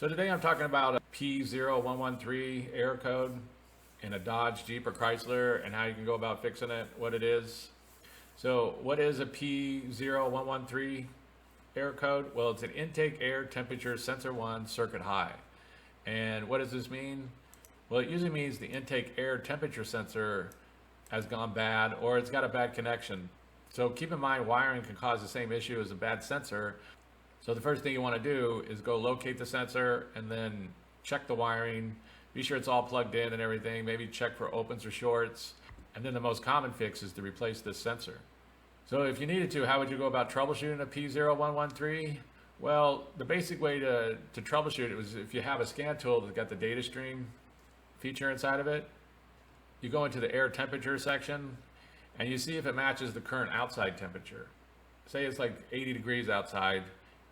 So today I'm talking about a P0113 error code in a Dodge, Jeep, or Chrysler and how you can go about fixing it, what it is. So what is a P0113 error code? Well, it's an intake air temperature sensor 1 circuit high. And what does this mean? Well, it usually means the intake air temperature sensor has gone bad or it's got a bad connection. So keep in mind, wiring can cause the same issue as a bad sensor. So the first thing you want to do is go locate the sensor and then check the wiring. Be sure it's all plugged in and everything. Maybe check for opens or shorts. And then the most common fix is to replace this sensor. So if you needed to, how would you go about troubleshooting a P0113? Well, the basic way to troubleshoot it was if you have a scan tool that's got the data stream feature inside of it, you go into the air temperature section and you see if it matches the current outside temperature. Say it's like 80 degrees outside,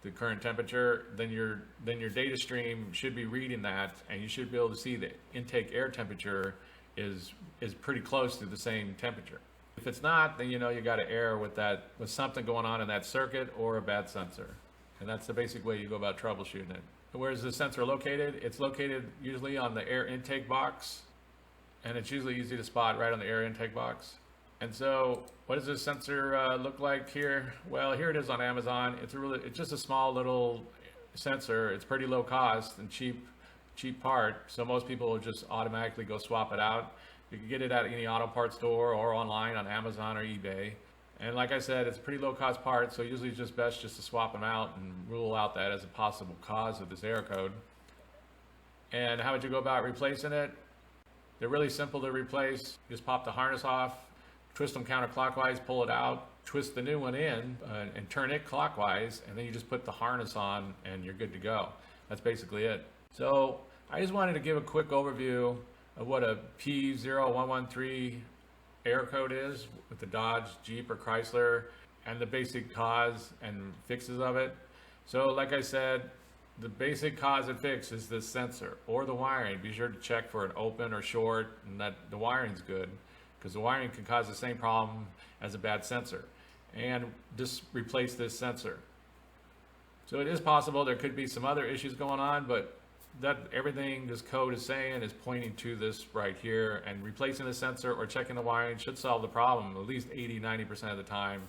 the current temperature, then your data stream should be reading that, and you should be able to see the intake air temperature is pretty close to the same temperature. If it's not, then you know you got an error with something going on in that circuit or a bad sensor. And that's the basic way you go about troubleshooting it. Where is the sensor located? It's located usually on the air intake box, and it's usually easy to spot right on the air intake box. And so what does this sensor look like here? Well, here it is on Amazon. It's just a small little sensor. It's pretty low cost and cheap part. So most people will just automatically go swap it out. You can get it at any auto parts store or online on Amazon or eBay. And like I said, it's a pretty low cost part. So usually it's just best just to swap them out and rule out that as a possible cause of this error code. And how would you go about replacing it? They're really simple to replace. Just pop the harness off, twist them counterclockwise, pull it out, twist the new one in and turn it clockwise, and then you just put the harness on and you're good to go. That's basically it. So I just wanted to give a quick overview of what a P0113 error code is with the Dodge, Jeep, or Chrysler, and the basic cause and fixes of it. So like I said, the basic cause and fix is this sensor or the wiring. Be sure to check for an open or short and that the wiring's good, because the wiring can cause the same problem as a bad sensor. And just replace this sensor. So it is possible there could be some other issues going on, but everything this code is saying is pointing to this right here, and replacing the sensor or checking the wiring should solve the problem at least 80-90% of the time.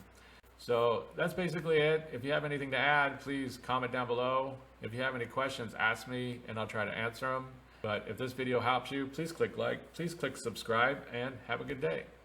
So that's basically it. If you have anything to add, please comment down below. If you have any questions, ask me and I'll try to answer them. But if this video helps you, please click like, please click subscribe, and have a good day.